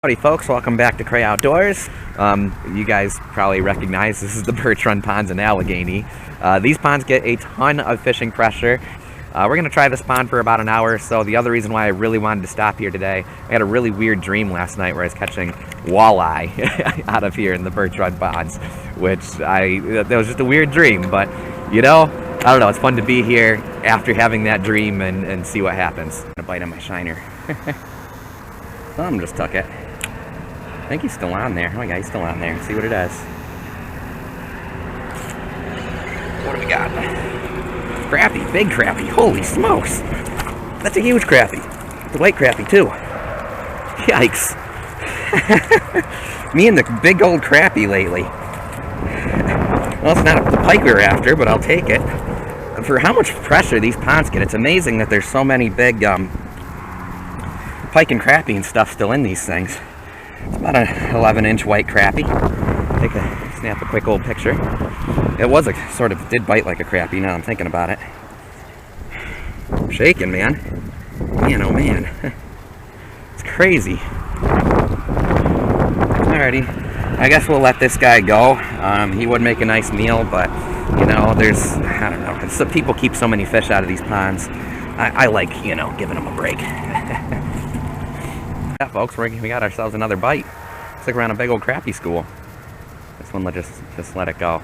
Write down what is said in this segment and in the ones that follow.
Howdy folks, welcome back to Cray Outdoors. You guys probably recognize this is the Birch Run Ponds in Allegheny. These ponds get a ton of fishing pressure. We're going to try this pond for about an hour or so. The other reason why I really wanted to stop here today, I had a really weird dream last night where I was catching walleye out of here in the Birch Run Ponds, that was just a weird dream, but you know, I don't know, it's fun to be here after having that dream and see what happens. I'm gonna bite on my shiner. Some just took it. I think he's still on there. Oh yeah, he's still on there. Let's see what it does. What do we got? Crappie, big crappie. Holy smokes! That's a huge crappie. It's a white crappie too. Yikes! Me and the big old crappie lately. Well, it's not the pike we were after, but I'll take it. For how much pressure these ponds get, it's amazing that there's so many big pike and crappie and stuff still in these things. It's about an 11-inch white crappie. Snap a quick old picture. It was did bite like a crappie now I'm thinking about it. I'm shaking, man. Man, oh man. It's crazy. Alrighty. I guess we'll let this guy go. He would make a nice meal, but, you know, I don't know. So people keep so many fish out of these ponds. I like, you know, giving them a break. Yeah, folks, we got ourselves another bite. Looks like we're on a big old crappie school. This one, just let it go.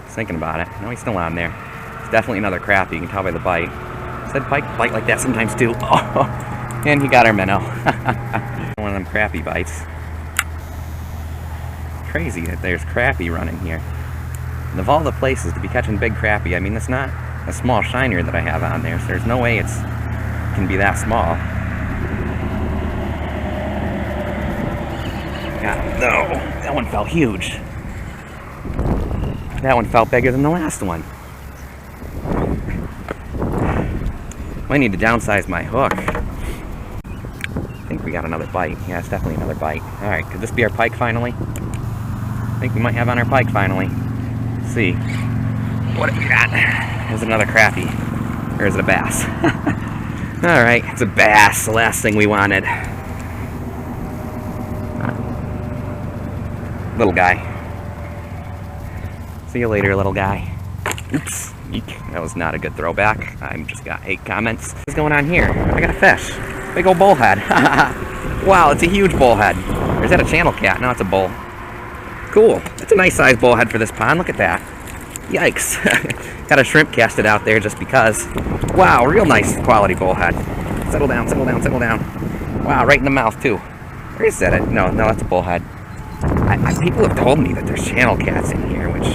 Just thinking about it. No, he's still on there. It's definitely another crappie. You can tell by the bite. Said pike bite like that sometimes too. Oh, and he got our minnow. One of them crappie bites. It's crazy that there's crappie running here. And of all the places to be catching big crappie, I mean, it's not a small shiner that I have on there, so there's no way it can be that small. God, no, that one felt huge. That one felt bigger than the last one. Might need to downsize my hook. I think we got another bite. Yeah, it's definitely another bite. Alright, could this be our pike finally? I think we might have on our pike finally. Let's see. What have we got? There's another crappie. Or is it a bass? Alright, it's a bass. The last thing we wanted. Little guy. See you later, little guy. Oops. Eek. That was not a good throwback. I just got 8 comments. What's going on here? I got a fish. Big old bullhead. Wow, it's a huge bullhead. Or is that a channel cat? No, it's a bull. Cool. It's a nice sized bullhead for this pond. Look at that. Yikes. Got a shrimp casted out there just because. Wow, real nice quality bullhead. Settle down, settle down, settle down. Wow, right in the mouth too. Or is that it? No, that's a bullhead. People have told me that there's channel cats in here, which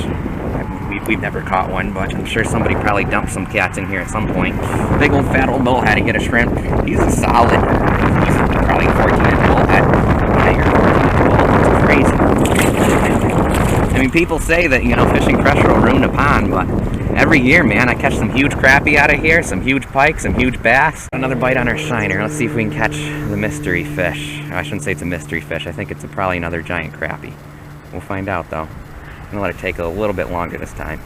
we've never caught one, but I'm sure somebody probably dumped some cats in here at some point. Big old fat old bullhead to get a shrimp. He's a solid. He's probably a 14-inch bullhead. Yeah, you're a 14-inch bull. It's crazy. I mean, people say that, you know, fishing pressure will ruin a pond, but every year, man, I catch some huge crappie out of here, some huge pike, some huge bass. Another bite on our shiner. Let's see if we can catch the mystery fish. I shouldn't say it's a mystery fish. I think it's probably another giant crappie. We'll find out, though. I'm gonna let it take a little bit longer this time.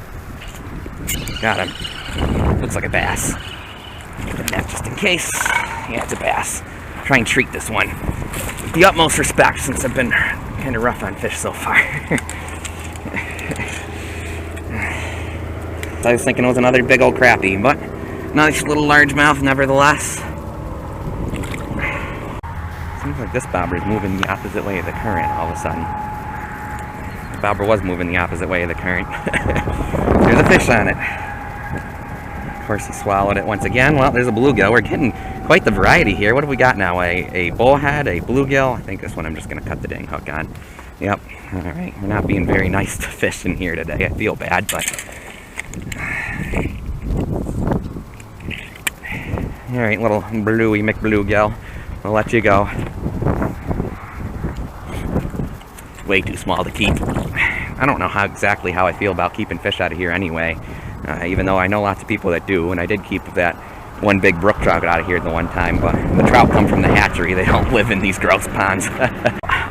Got him. Looks like a bass. Put that just in case. Yeah, it's a bass. Try and treat this one with the utmost respect since I've been kind of rough on fish so far. I was thinking it was another big old crappie, but nice little largemouth nevertheless. Seems like this bobber is moving the opposite way of the current all of a sudden. The bobber was moving the opposite way of the current. There's a fish on it. Of course, he swallowed it once again. Well, there's a bluegill. We're getting quite the variety here. What have we got now? A bullhead, a bluegill. I think this one I'm just going to cut the dang hook on. Yep. All right. We're not being very nice to fish in here today. I feel bad, but... Alright, little bluey McBluegill. We'll let you go. Way too small to keep. I don't know exactly how I feel about keeping fish out of here anyway. Even though I know lots of people that do, and I did keep that one big brook trout out of here the one time, but the trout come from the hatchery. They don't live in these gross ponds.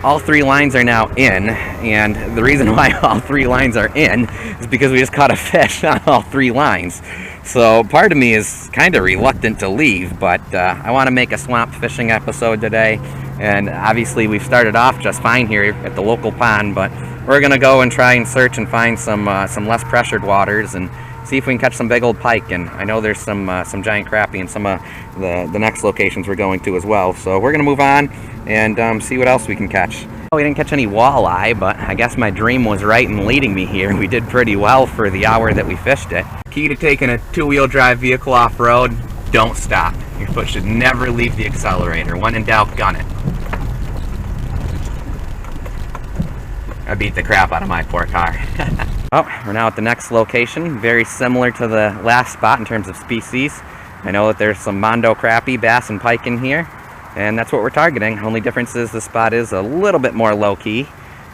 All 3 lines are now in, and the reason why all 3 lines are in is because we just caught a fish on all 3 lines. So part of me is kind of reluctant to leave, but I want to make a swamp fishing episode today. And obviously we've started off just fine here at the local pond, but we're gonna go and try and search and find some less pressured waters and see if we can catch some big old pike. And I know there's some giant crappie in some of the next locations we're going to as well. So we're gonna move on and see what else we can catch. We didn't catch any walleye, but I guess my dream was right in leading me here. We did pretty well for the hour that we fished it. Key to taking a two-wheel drive vehicle off-road: don't stop. Your foot should never leave the accelerator. When in doubt, gun it. I beat the crap out of my poor car. Oh, we're now at the next location. Very similar to the last spot in terms of species. I know that there's some mondo crappie, bass, and pike in here, and that's what we're targeting. Only difference is the spot is a little bit more low-key,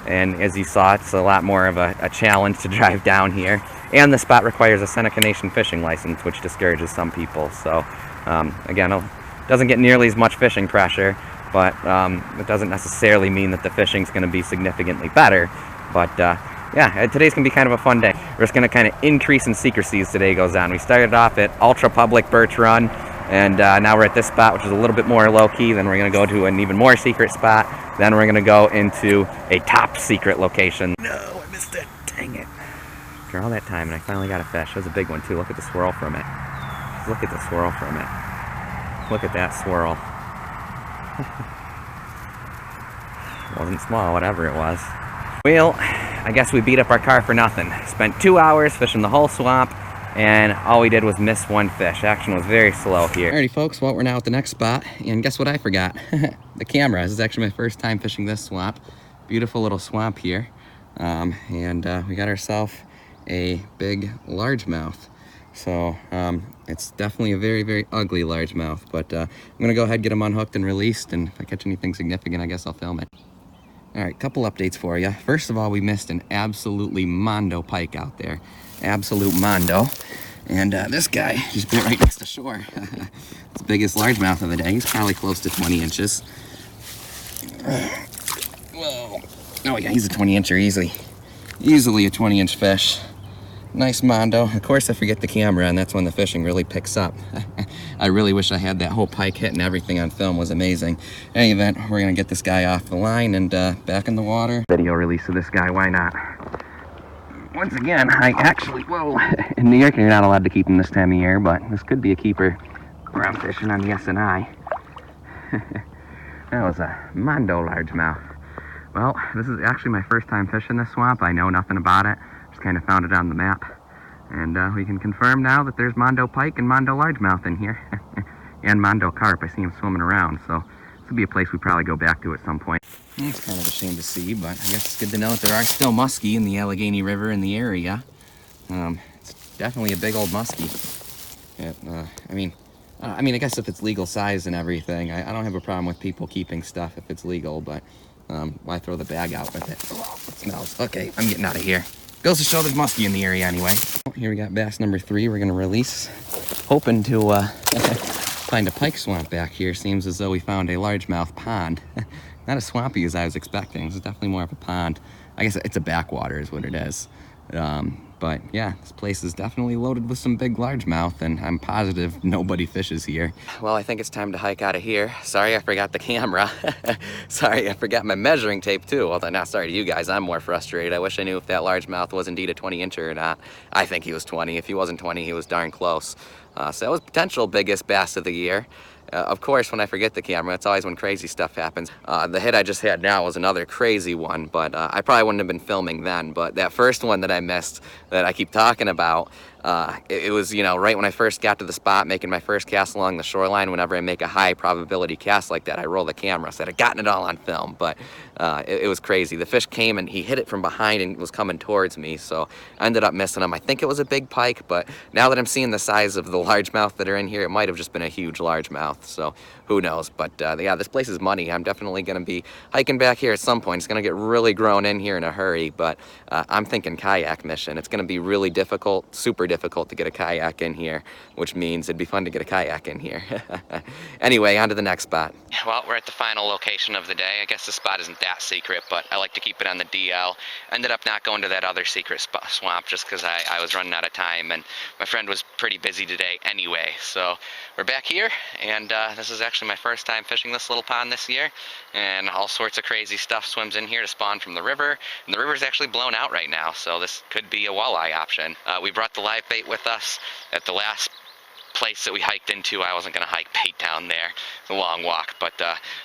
and as you saw, it's a lot more of a challenge to drive down here. And the spot requires a Seneca Nation fishing license, which discourages some people. So, again, it doesn't get nearly as much fishing pressure, but it doesn't necessarily mean that the fishing's going to be significantly better. But yeah, today's going to be kind of a fun day. We're just going to kind of increase in secrecy as today goes on. We started off at ultra public Birch Run, and now we're at this spot, which is a little bit more low-key. Then we're going to go to an even more secret spot. Then we're going to go into a top secret location. No, I missed it. Dang it. After all that time, and I finally got a fish. It was a big one, too. Look at the swirl from it. Look at the swirl from it. Look at that swirl. Wasn't small, whatever it was. Well, I guess we beat up our car for nothing. Spent 2 hours fishing the whole swamp, and all we did was miss one fish. Action was very slow here. Alrighty, folks, well, we're now at the next spot, and guess what I forgot? The camera. This is actually my first time fishing this swamp. Beautiful little swamp here. We got ourselves a big largemouth. So it's definitely a very, very ugly largemouth, but I'm gonna go ahead, get him unhooked and released, and if I catch anything significant, I guess I'll film it. All right, couple updates for you. First of all, we missed an absolutely mondo pike out there. Absolute mondo. And this guy just bit right next to shore. It's the biggest largemouth of the day. He's probably close to 20 inches. Whoa. Oh yeah, he's a 20-incher easily. Easily a 20-inch fish. Nice mondo. Of course I forget the camera, and that's when the fishing really picks up. I really wish I had that whole pike hit and everything on film. It was amazing. In any event, we're gonna get this guy off the line and back in the water. Video release of this guy, why not? Once again, I actually, whoa, in New York you're not allowed to keep him this time of year, but this could be a keeper where I'm fishing on the S&I. That was a mondo largemouth. Well, this is actually my first time fishing this swamp. I know nothing about it. Just kind of found it on the map. And we can confirm now that there's mondo pike and mondo largemouth in here. And mondo carp. I see him swimming around. So this would be a place we probably go back to at some point. It's kind of a shame to see, but I guess it's good to know that there are still muskie in the Allegheny River in the area. It's definitely a big old muskie. I guess if it's legal size and everything, I don't have a problem with people keeping stuff if it's legal, but why throw the bag out with it? Oh, it smells. Okay, I'm getting out of here. Goes to show there's muskie in the area anyway. Here we got bass number 3 we're gonna release. Hoping to find a pike swamp back here. Seems as though we found a largemouth pond. Not as swampy as I was expecting. It's definitely more of a pond. I guess it's a backwater is what it is. But yeah, this place is definitely loaded with some big largemouth, and I'm positive nobody fishes here. Well, I think it's time to hike out of here. Sorry I forgot the camera. Sorry I forgot my measuring tape too. Well, not sorry to you guys, I'm more frustrated. I wish I knew if that largemouth was indeed a 20-incher or not. I think he was 20. If he wasn't 20, he was darn close. So that was potential biggest bass of the year. Of course, when I forget the camera, it's always when crazy stuff happens. The hit I just had now was another crazy one, but I probably wouldn't have been filming then. But that first one that I missed, that I keep talking about, it was, you know, right when I first got to the spot, making my first cast along the shoreline. Whenever I make a high probability cast like that, I roll the camera. So I'd gotten it all on film, but it was crazy. The fish came and he hit it from behind and was coming towards me, so I ended up missing him. I think it was a big pike, but now that I'm seeing the size of the largemouth that are in here, it might have just been a huge largemouth, so who knows. But yeah, this place is money. I'm definitely going to be hiking back here at some point. It's going to get really grown in here in a hurry, but I'm thinking kayak mission. It's going to be really difficult, super difficult to get a kayak in here, which means it'd be fun to get a kayak in here. Anyway, on to the next spot. Well, we're at the final location of the day. I guess the spot isn't that secret, but I like to keep it on the DL. Ended up not going to that other secret swamp just because I was running out of time, and my friend was pretty busy today anyway. So we're back here, and this is actually my first time fishing this little pond this year, and all sorts of crazy stuff swims in here to spawn from the river, and the river's actually blown out right now, so this could be a walleye option. We brought the live bait with us. At the last place that we hiked into, I wasn't going to hike bait down there. It's a long walk, but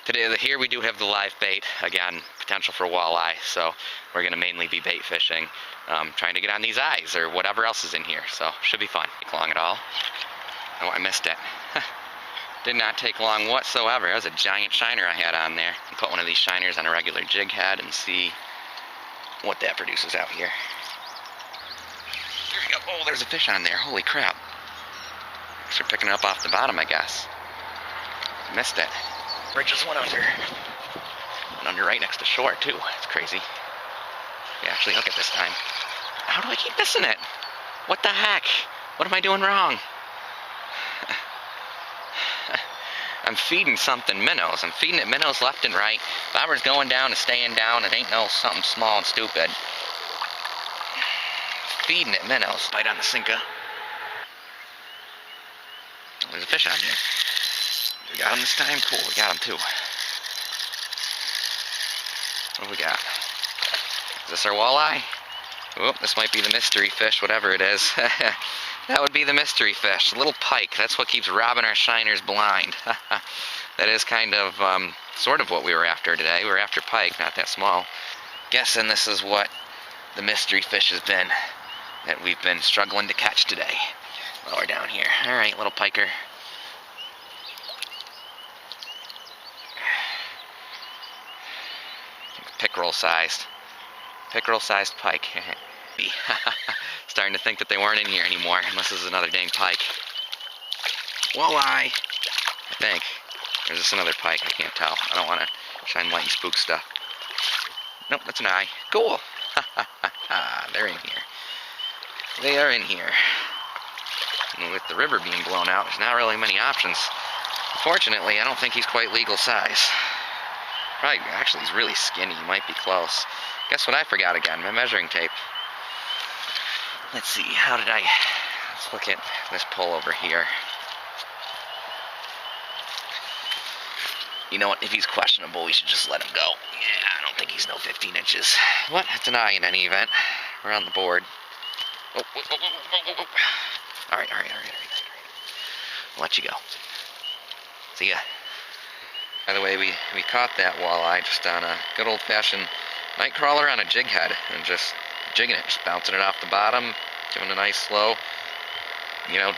today here we do have the live bait. Again, potential for walleye, so we're going to mainly be bait fishing, trying to get on these eyes or whatever else is in here, so should be fun. Take long at all. Oh, I missed it. Did not take long whatsoever. That was a giant shiner I had on there. I'll put one of these shiners on a regular jig head and see what that produces out here. There we go. Oh, there's a fish on there. Holy crap. Thanks for picking it up off the bottom, I guess. Missed it. Bridge just went under. Went under right next to shore, too. It's crazy. Yeah, actually hook it this time. How do I keep missing it? What the heck? What am I doing wrong? I'm feeding something minnows. I'm feeding it minnows left and right. Bobber's going down and staying down. It ain't no something small and stupid. Feeding it minnows. Bite on the senko. There's a fish on here. We got him this time? Cool, we got him too. What do we got? Is this our walleye? Oh, this might be the mystery fish, whatever it is. That would be the mystery fish, a little pike. That's what keeps robbing our shiners blind. That is kind of, sort of what we were after today. We were after pike, not that small. Guessing this is what the mystery fish has been that we've been struggling to catch today. While we're down here. Alright, little piker. Pickerel sized. Pickerel sized pike. Starting to think that they weren't in here anymore, unless this is another dang pike. Walleye! I think. Or is this another pike? I can't tell. I don't want to shine light and spook stuff. Nope, that's an eye. Cool! They're in here. They are in here. And with the river being blown out, there's not really many options. Unfortunately, I don't think he's quite legal size. Probably, actually, he's really skinny. He might be close. Guess what I forgot again? My measuring tape. Let's see, let's look at this pole over here. You know what, if he's questionable, we should just let him go. Yeah, I don't think he's no 15 inches. What? It's an eye in any event. We're on the board. Oh. Alright. I'll let you go. See ya. By the way, we caught that walleye just on a good old-fashioned night crawler on a jig head, and just jigging it, just bouncing it off the bottom, giving a nice slow,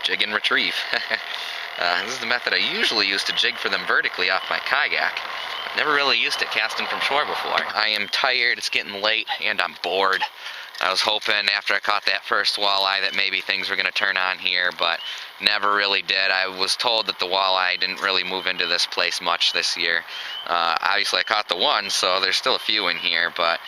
jig and retrieve. This is the method I usually use to jig for them vertically off my kayak. I've never really used it casting from shore before. I am tired, it's getting late, and I'm bored. I was hoping after I caught that first walleye that maybe things were going to turn on here, but never really did. I was told that the walleye didn't really move into this place much this year. Obviously I caught the one, so there's still a few in here, but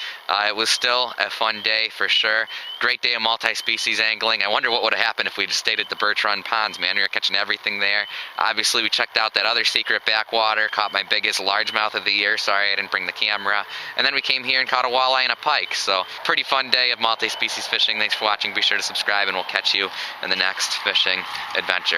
it was still a fun day for sure. Great day of multi-species angling. I wonder what would have happened if we just stayed at the Birch Run Ponds, man. We were catching everything there. Obviously we checked out that other secret backwater, caught my biggest largemouth of the year. Sorry I didn't bring the camera. And then we came here and caught a walleye and a pike. So pretty fun day of multi-species fishing. Thanks for watching. Be sure to subscribe, and we'll catch you in the next fishing adventure.